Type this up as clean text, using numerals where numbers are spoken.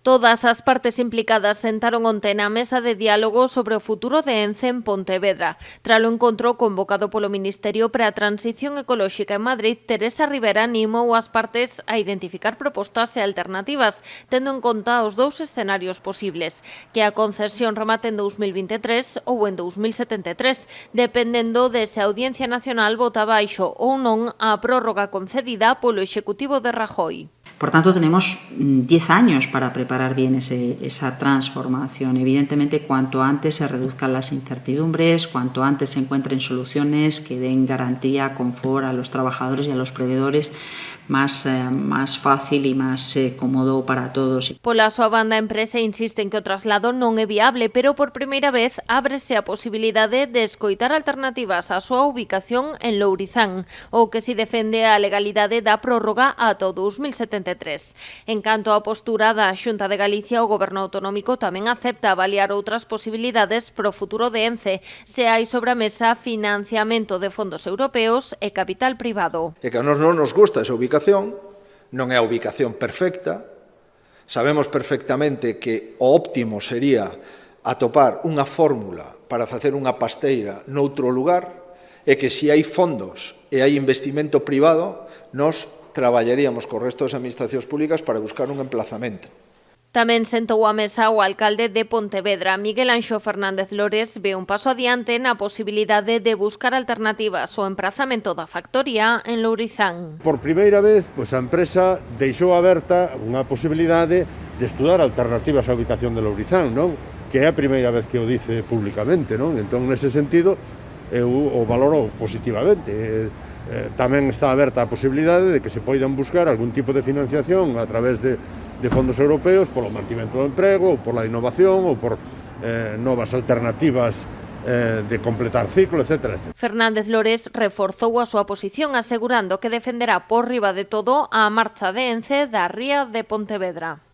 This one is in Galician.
Todas as partes implicadas sentaron onte na mesa de diálogo sobre o futuro de Ence en Pontevedra. Tras o encontro convocado polo Ministerio para a Transición Ecolóxica en Madrid, Teresa Rivera animou as partes a identificar propostas e alternativas, tendo en conta os dous escenarios posibles, que a concesión remate en 2023 ou en 2073, dependendo de se a Audiencia Nacional vota baixo ou non a prórroga concedida polo Executivo de Rajoy. Por tanto, tenemos 10 años para preparar bien esa transformación. Evidentemente, cuanto antes se reduzcan las incertidumbres, cuanto antes se encuentren soluciones que den garantía, confort a los trabajadores y a los proveedores, más fácil y más cómodo para todos. Pola súa banda, a empresa insiste en que o traslado non é viable, pero por primeira vez ábrese a posibilidade de escoitar alternativas á súa ubicación en Lourizán, o que si defende a legalidade da prórroga ata o 2073. En canto á postura da Xunta de Galicia, o Goberno autonómico tamén acepta avaliar outras posibilidades pro futuro de Ence, se hai sobre a mesa financiamento de fondos europeos e capital privado. E que a nós non nos gusta esa ubicación, non é a ubicación perfecta. Sabemos perfectamente que o óptimo sería atopar unha fórmula para facer unha pasteira noutro lugar e que se hai fondos e hai investimento privado, nós traballaríamos co resto das administracións públicas para buscar un emplazamento. Tamén sentou a mesa o alcalde de Pontevedra, Miguel Anxo Fernández Lores, ve un paso adiante na posibilidade de buscar alternativas ao emprazamento da factoría en Lourizán. Por primeira vez, a empresa deixou aberta unha posibilidade de estudar alternativas á ubicación de Lourizán, non? Que é a primeira vez que o dice públicamente, non? Entón, nese sentido, eu o valoro positivamente. Tamén está aberta a posibilidade de que se poidan buscar algún tipo de financiación a través de fondos europeos polo mantimento do emprego, ou pola innovación, ou por novas alternativas de completar ciclo, etc. Fernández Lores reforzou a súa posición asegurando que defenderá por riba de todo a marcha de Ence da ría de Pontevedra.